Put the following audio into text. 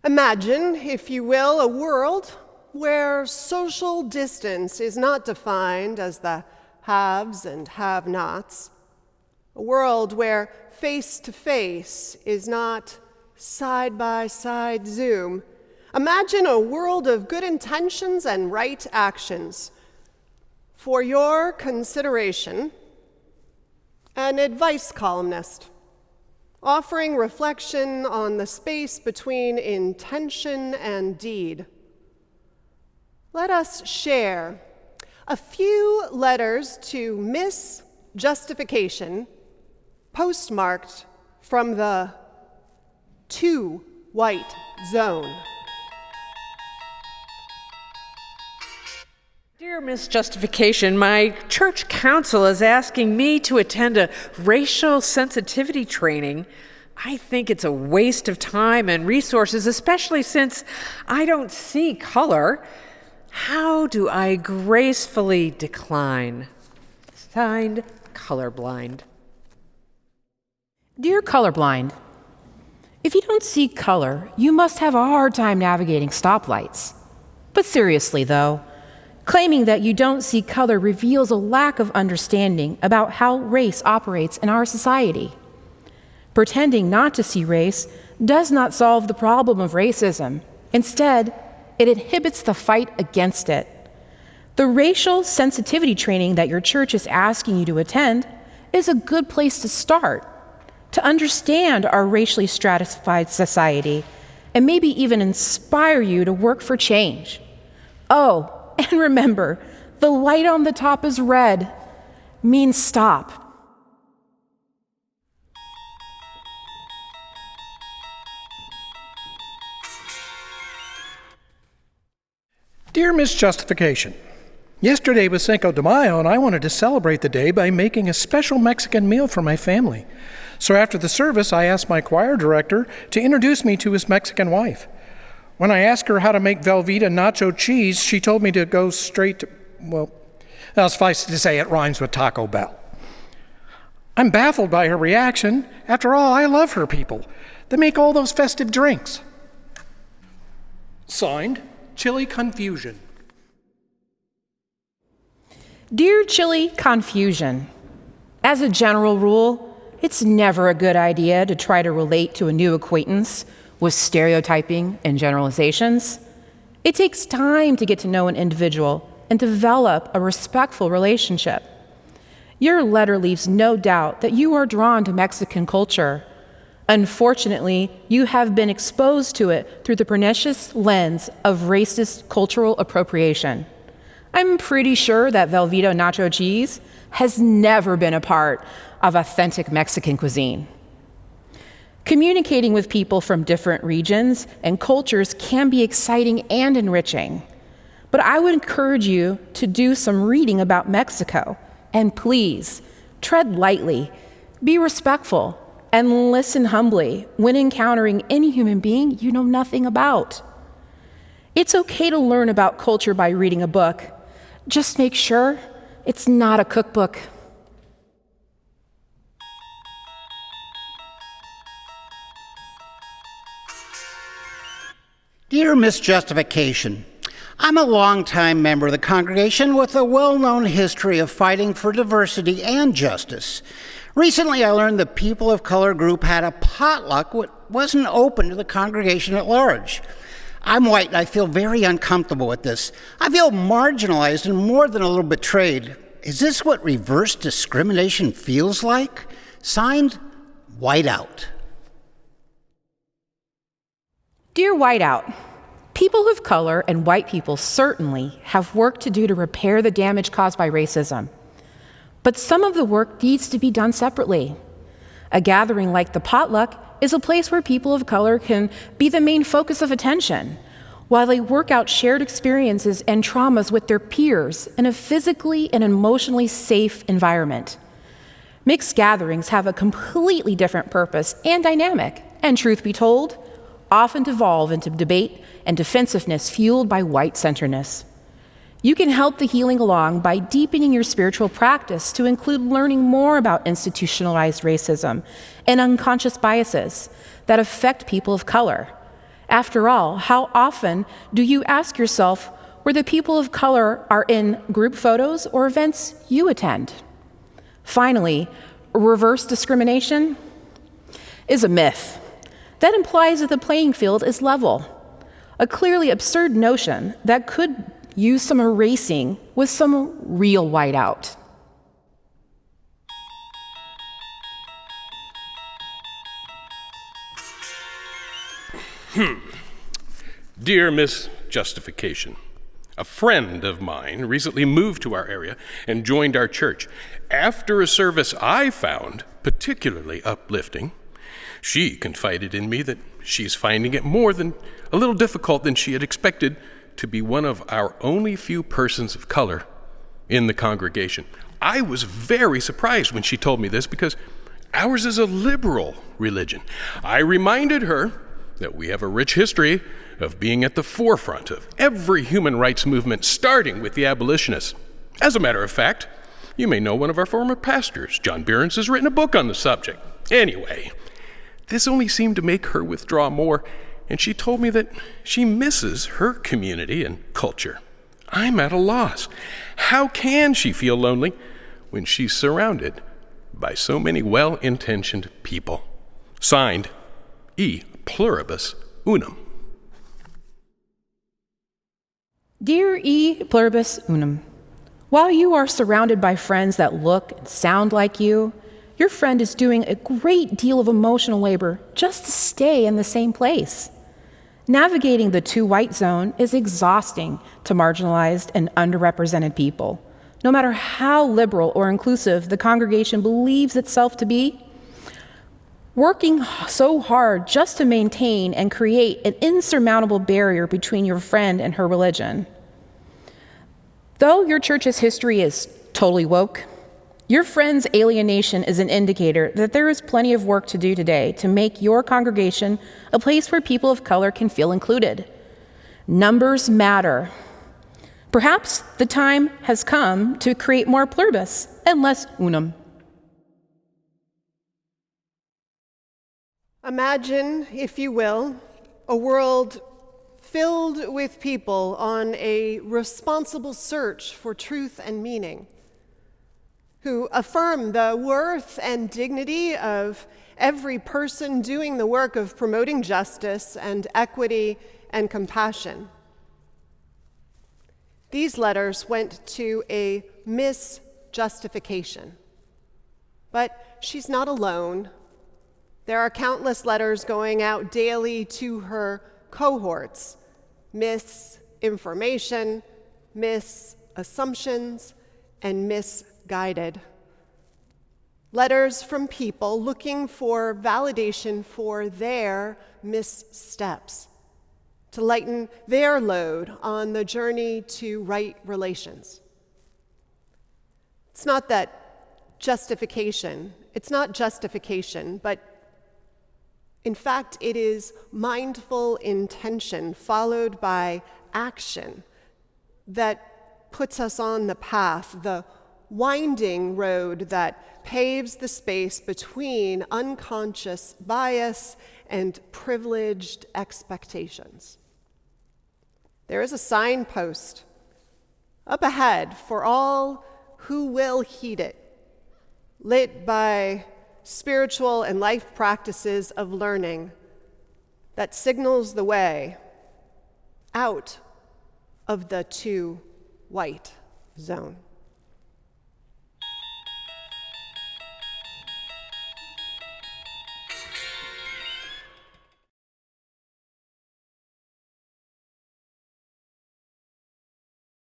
Imagine, if you will, a world where social distance is not defined as the haves and have-nots, a world where face-to-face is not side-by-side Zoom. Imagine a world of good intentions and right actions. For your consideration, an advice columnist, offering reflection on the space between intention and deed. Let us share a few letters to Miss Justification, postmarked from the too white zone. Dear Miss Justification, my church council is asking me to attend a racial sensitivity training. I think it's a waste of time and resources, especially since I don't see color. How do I gracefully decline? Signed, Colorblind. Dear Colorblind, if you don't see color, you must have a hard time navigating stoplights. But seriously, though, claiming that you don't see color reveals a lack of understanding about how race operates in our society. Pretending not to see race does not solve the problem of racism. Instead, it inhibits the fight against it. The racial sensitivity training that your church is asking you to attend is a good place to start, to understand our racially stratified society, and maybe even inspire you to work for change. Oh, and remember, the light on the top is red, means stop. Dear Miss Justification, yesterday was Cinco de Mayo, and I wanted to celebrate the day by making a special Mexican meal for my family. So after the service, I asked my choir director to introduce me to his Mexican wife. When I asked her how to make Velveeta nacho cheese, she told me to go straight to, well, suffice to say, it rhymes with Taco Bell. I'm baffled by her reaction. After all, I love her people. They make all those festive drinks. Signed, Chili Confusion. Dear Chili Confusion, as a general rule, it's never a good idea to try to relate to a new acquaintance with stereotyping and generalizations. It takes time to get to know an individual and develop a respectful relationship. Your letter leaves no doubt that you are drawn to Mexican culture. Unfortunately, you have been exposed to it through the pernicious lens of racist cultural appropriation. I'm pretty sure that Velveeta nacho cheese has never been a part of authentic Mexican cuisine. Communicating with people from different regions and cultures can be exciting and enriching, but I would encourage you to do some reading about Mexico, and please, tread lightly, be respectful, and listen humbly when encountering any human being you know nothing about. It's okay to learn about culture by reading a book. Just make sure it's not a cookbook. Dear Miss Justification, I'm a longtime member of the congregation with a well-known history of fighting for diversity and justice. Recently, I learned the People of Color group had a potluck that wasn't open to the congregation at large. I'm white and I feel very uncomfortable with this. I feel marginalized and more than a little betrayed. Is this what reverse discrimination feels like? Signed, Whiteout. Dear Whiteout, people of color and white people certainly have work to do to repair the damage caused by racism. But some of the work needs to be done separately. A gathering like the potluck is a place where people of color can be the main focus of attention, while they work out shared experiences and traumas with their peers in a physically and emotionally safe environment. Mixed gatherings have a completely different purpose and dynamic, and truth be told, often devolve into debate and defensiveness fueled by white-centeredness. You can help the healing along by deepening your spiritual practice to include learning more about institutionalized racism and unconscious biases that affect people of color. After all, how often do you ask yourself whether people of color are in group photos or events you attend? Finally, reverse discrimination is a myth that implies that the playing field is level, a clearly absurd notion that could use some erasing with some real whiteout. Dear Miss Justification, a friend of mine recently moved to our area and joined our church. After a service I found particularly uplifting, she confided in me that she's finding it more than a little difficult than she had expected to be one of our only few persons of color in the congregation. I was very surprised when she told me this because ours is a liberal religion. I reminded her that we have a rich history of being at the forefront of every human rights movement, starting with the abolitionists. As a matter of fact, you may know one of our former pastors, John Behrens, has written a book on the subject. Anyway, this only seemed to make her withdraw more, and she told me that she misses her community and culture. I'm at a loss. How can she feel lonely when she's surrounded by so many well-intentioned people? Signed, E pluribus unum. Dear E pluribus unum, while you are surrounded by friends that look and sound like you, your friend is doing a great deal of emotional labor just to stay in the same place. Navigating the too white zone is exhausting to marginalized and underrepresented people. No matter how liberal or inclusive the congregation believes itself to be, working so hard just to maintain and create an insurmountable barrier between your friend and her religion. Though your church's history is totally woke, your friend's alienation is an indicator that there is plenty of work to do today to make your congregation a place where people of color can feel included. Numbers matter. Perhaps the time has come to create more pluribus and less unum. Imagine, if you will, a world filled with people on a responsible search for truth and meaning, who affirm the worth and dignity of every person doing the work of promoting justice and equity and compassion. These letters went to a Miss Justification, but she's not alone. There are countless letters going out daily to her cohorts, misinformation, misassumptions, and misguided. Letters from people looking for validation for their missteps, to lighten their load on the journey to right relations. It's not justification, but in fact, it is mindful intention followed by action that puts us on the path, the winding road that paves the space between unconscious bias and privileged expectations. There is a signpost up ahead for all who will heed it, lit by spiritual and life practices of learning that signals the way out of the too white zone.